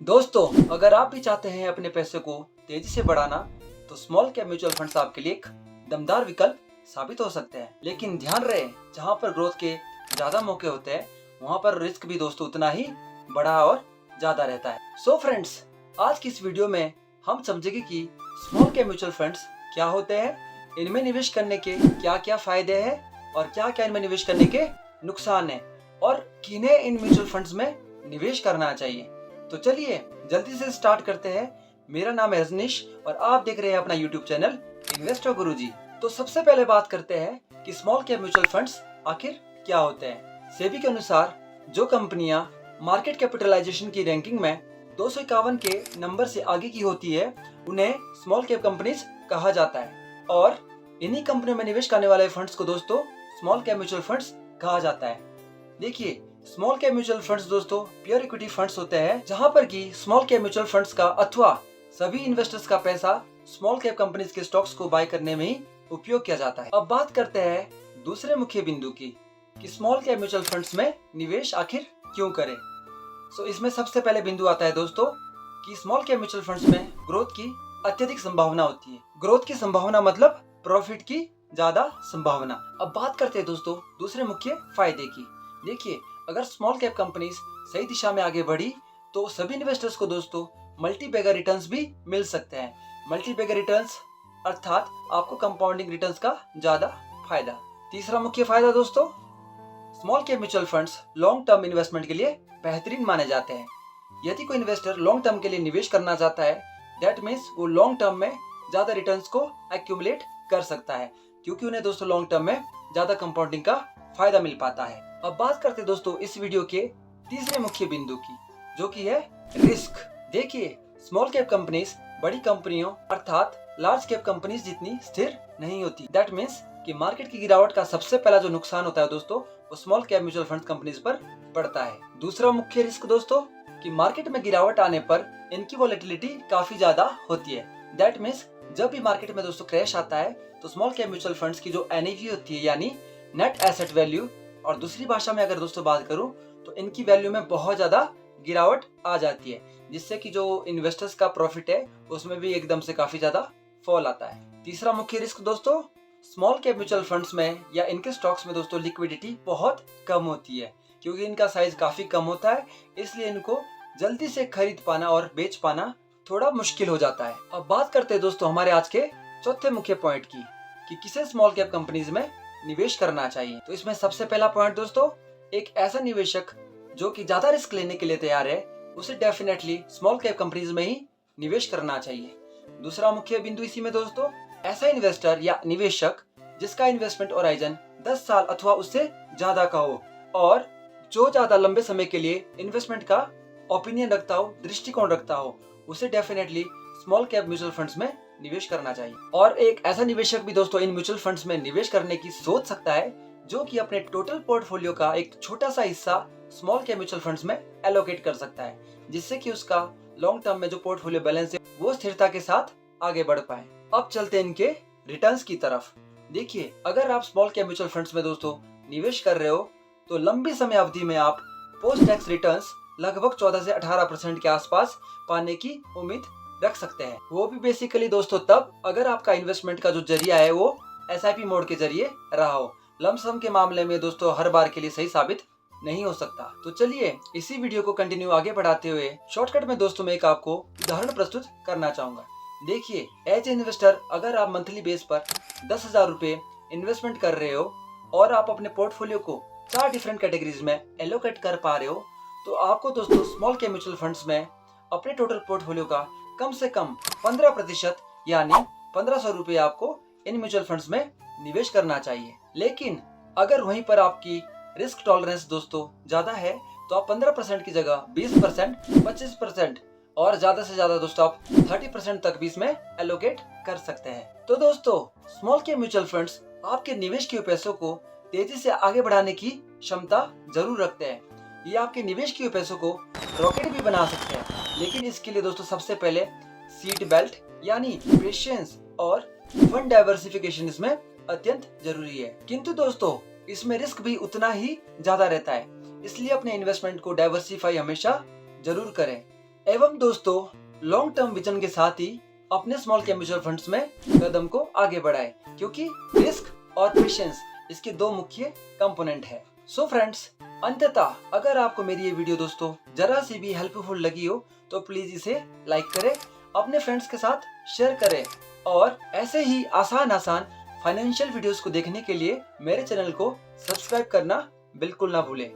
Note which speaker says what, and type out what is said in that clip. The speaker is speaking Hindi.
Speaker 1: दोस्तों, अगर आप भी चाहते हैं अपने पैसे को तेजी से बढ़ाना, तो स्मॉल कैप म्यूचुअल फंड्स आपके लिए एक दमदार विकल्प साबित हो सकते हैं। लेकिन ध्यान रहे, जहां पर ग्रोथ के ज्यादा मौके होते हैं, वहां पर रिस्क भी दोस्तों उतना ही बड़ा और ज्यादा रहता है। सो फ्रेंड्स, आज की इस वीडियो में हम समझेंगे कि स्मॉल कैप म्यूचुअल फंड्स क्या होते हैं, इनमें निवेश करने के क्या क्या फायदे हैं और क्या क्या इनमें निवेश करने के नुकसान है, और किन्हें इन म्यूचुअल फंड्स में निवेश करना चाहिए। तो चलिए जल्दी से स्टार्ट करते हैं। मेरा नाम है रजनीश और आप देख रहे हैं अपना यूट्यूब चैनल इन्वेस्टर गुरुजी। तो सबसे पहले बात करते हैं कि स्मॉल कैप म्यूचुअल फंड्स आखिर क्या होते हैं। सेबी के अनुसार जो कंपनियां मार्केट कैपिटलाइजेशन की रैंकिंग में 251 के नंबर से आगे की होती है, उन्हें स्मॉल कैप कंपनीज कहा जाता है। और इन्हीं कंपनियों में निवेश करने वाले फंड्स को दोस्तों स्मॉल कैप म्यूचुअल फंड्स कहा जाता है। देखिए, स्मॉल कैप म्यूचुअल फंड्स दोस्तों प्योर इक्विटी फंड्स होते हैं, जहां पर की स्मॉल कैप म्यूचुअल फंड्स का अथवा सभी इन्वेस्टर्स का पैसा स्मॉल कैप कंपनीज के स्टॉक्स को बाय करने में ही उपयोग किया जाता है। अब बात करते हैं दूसरे मुख्य बिंदु की कि स्मॉल कैप म्यूचुअल फंड्स में निवेश आखिर क्यों करें। सो इसमें सबसे पहले बिंदु आता है दोस्तों कि स्मॉल कैप म्यूचुअल फंड्स में ग्रोथ की अत्यधिक संभावना होती है। ग्रोथ की संभावना मतलब प्रॉफिट की ज्यादा संभावना। अब बात करते हैं दोस्तों दूसरे मुख्य फायदे की। देखिए, अगर स्मॉल कैप कंपनीज सही दिशा में आगे बढ़ी तो सभी इन्वेस्टर्स को दोस्तों मल्टी बैगर रिटर्न्स भी मिल सकते हैं। मल्टी बैगर रिटर्न्स अर्थात आपको कंपाउंडिंग रिटर्न्स का ज्यादा फायदा। तीसरा मुख्य फायदा दोस्तों, small cap mutual funds long term investment के लिए बेहतरीन माने जाते हैं। यदि कोई इन्वेस्टर लॉन्ग टर्म के लिए निवेश करना चाहता है, दैट मीन्स वो लॉन्ग टर्म में ज्यादा रिटर्न्स को एक्यूमुलेट कर सकता है, क्योंकि उन्हें दोस्तों लॉन्ग टर्म में ज्यादा कंपाउंडिंग का फायदा मिल पाता है। अब बात करते हैं दोस्तों इस वीडियो के तीसरे मुख्य बिंदु की, जो कि है रिस्क। देखिए, स्मॉल कैप कंपनीज बड़ी कंपनियों अर्थात लार्ज कैप कंपनीज जितनी स्थिर नहीं होती। दैट मीन्स कि मार्केट की गिरावट का सबसे पहला जो नुकसान होता है दोस्तों, वो small cap mutual fund companies पर पड़ता है। दूसरा मुख्य रिस्क दोस्तों कि मार्केट में गिरावट आने पर इनकी वॉलेटिलिटी काफी ज्यादा होती है। दैट मीन्स जब भी मार्केट में दोस्तों क्रैश आता है, तो स्मॉल कैप म्यूचुअल फंड्स की जो एनएवी होती है यानी नेट एसेट वैल्यू, और दूसरी भाषा में अगर दोस्तों बात करूं तो इनकी वैल्यू में बहुत ज्यादा गिरावट आ जाती है, जिससे कि जो इन्वेस्टर्स का प्रॉफिट है उसमें भी एकदम से काफी ज्यादा फॉल आता है। तीसरा मुख्य रिस्क दोस्तों, स्मॉल कैप म्यूचुअल फंड्स में या इनके स्टॉक्स में दोस्तों लिक्विडिटी बहुत कम होती है, क्योंकि इनका साइज काफी कम होता है, इसलिए इनको जल्दी से खरीद पाना और बेच पाना थोड़ा मुश्किल हो जाता है। अब बात करते हैं दोस्तों हमारे आज के चौथे मुख्य पॉइंट की कि किसे स्मॉल कैप कंपनीज में निवेश करना चाहिए। तो इसमें सबसे पहला पॉइंट दोस्तों, एक ऐसा निवेशक जो कि ज्यादा रिस्क लेने के लिए तैयार है, उसे डेफिनेटली स्मॉल कैप कंपनीज में ही निवेश करना चाहिए। दूसरा मुख्य बिंदु इसी में दोस्तों, ऐसा इन्वेस्टर या निवेशक जिसका इन्वेस्टमेंट होराइजन 10 साल अथवा उससे ज्यादा का हो, और जो ज्यादा लंबे समय के लिए इन्वेस्टमेंट का ओपिनियन रखता हो, दृष्टिकोण रखता हो, उसे definitely small cap mutual funds में निवेश करना चाहिए। और एक ऐसा निवेशक भी दोस्तों इन म्यूचुअल फंड्स में निवेश करने की सोच सकता है जो कि अपने टोटल पोर्टफोलियो का एक छोटा सा हिस्सा स्मॉल कैप म्यूचुअल फंड्स में एलोकेट कर सकता है, जिससे कि उसका लॉन्ग टर्म में जो पोर्टफोलियो बैलेंस है वो स्थिरता के साथ आगे बढ़ पाए। अब चलते हैं इनके रिटर्न्स की तरफ। देखिए, अगर आप स्मॉल कैप म्यूचुअल फंड्स में दोस्तों निवेश कर रहे हो, तो लंबी समय अवधि में आप पोस्ट टैक्स रिटर्न्स लगभग 14 से 18% के आसपास पाने की उम्मीद रख सकते हैं। वो भी बेसिकली दोस्तों तब अगर आपका इन्वेस्टमेंट का जो जरिया है वो एसआईपी मोड के जरिए रहा हो। लमसम के मामले में दोस्तों हर बार के लिए सही साबित नहीं हो सकता। तो चलिए इसी वीडियो को कंटिन्यू आगे बढ़ाते हुए शॉर्टकट में दोस्तों मैं एक आपको उदाहरण प्रस्तुत करना चाहूंगा। देखिए, एज इन्वेस्टर अगर आप मंथली बेस पर 10,000 रुपए इन्वेस्टमेंट कर रहे हो और आप अपने पोर्टफोलियो को 4 डिफरेंट कैटेगरीज में एलोकेट कर पा रहे हो, तो आपको दोस्तों स्मॉल कैप म्यूचुअल फंड्स में अपने टोटल पोर्टफोलियो का कम से कम 15% यानी 1500 रुपए आपको इन म्यूचुअल फंड्स में निवेश करना चाहिए। लेकिन अगर वहीं पर आपकी रिस्क टॉलरेंस दोस्तों ज्यादा है, तो आप 15% की जगह 20%, 25% और ज्यादा से ज्यादा दोस्तों आप 30% तक भी इसमें एलोकेट कर सकते हैं। तो दोस्तों स्मॉल कैप म्यूचुअल फंड्स आपके निवेश के पैसों को तेजी से आगे बढ़ाने की क्षमता जरूर रखते हैं। ये आपके निवेश के पैसों को रॉकेट भी बना सकते हैं, लेकिन इसके लिए दोस्तों सबसे पहले सीट बेल्ट यानी पेशेंस और फंड डाइवर्सिफिकेशन इसमें अत्यंत जरूरी है। किंतु दोस्तों इसमें रिस्क भी उतना ही ज्यादा रहता है, इसलिए अपने इन्वेस्टमेंट को डाइवर्सिफाई हमेशा जरूर करें। एवं दोस्तों लॉन्ग टर्म विजन के साथ ही अपने स्मॉल कैप म्यूचुअल फंड्स में कदम को आगे बढ़ाएं, क्योंकि रिस्क और पेशेंस इसके दो मुख्य कंपोनेंट है। सो फ्रेंड्स, अंततः अगर आपको मेरी ये वीडियो दोस्तों जरा सी भी हेल्पफुल लगी हो तो प्लीज इसे लाइक करें, अपने फ्रेंड्स के साथ शेयर करें और ऐसे ही आसान फाइनेंशियल वीडियोस को देखने के लिए मेरे चैनल को सब्सक्राइब करना बिल्कुल ना भूलें।